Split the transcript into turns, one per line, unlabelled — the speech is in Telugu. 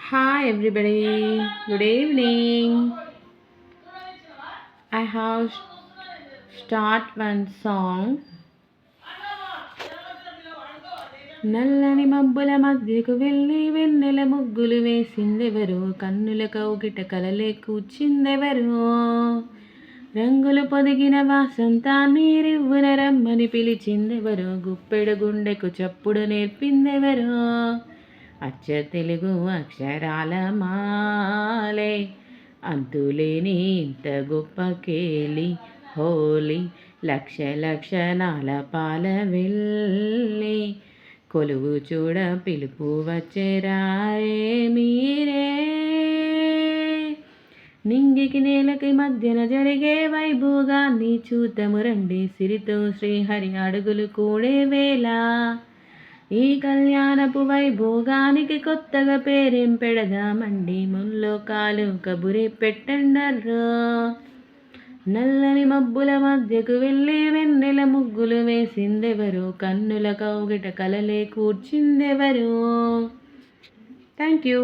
Hi everybody, good evening. I have start one song. నల్లని మబ్బుల మధ్యకు వెళ్ళి వెన్నెల ముగ్గులు వేసిందెవరో, కన్నుల కౌగిట కలలే కూర్చిందెవరో, రంగులు పొదిగిన వాసంతాన్ని రివ్వున రమ్మని పిలిచిందెవరో, గుప్పెడు గుండెకు చప్పుడు నేర్పిందెవరో, అచ్చ తెలుగు అక్షరాల మాలే అంతులేని ఇంత గొప్ప కేలి హోలీ, లక్ష లక్షణాల పాల వెళ్ళి కొలువు చూడ పిలుపు వచ్చేరారే మీరే. నింగికి నేలకి మధ్యన జరిగే వైభోగాన్ని చూద్దాము రండి, సిరితో శ్రీహరి అడుగులు కూడే వేళ. ఈ కళ్యాణపు వైభోగానికి కొత్తగా పేరేం పెడదామండి, ముల్లోకాలు కబురే పెట్టండర్రో. నల్లని మబ్బుల మధ్యకు వెళ్ళి వెన్నెల ముగ్గులు వేసిందెవరో, కన్నుల కౌగిట కలలే కూర్చిందెవరో. Thank you.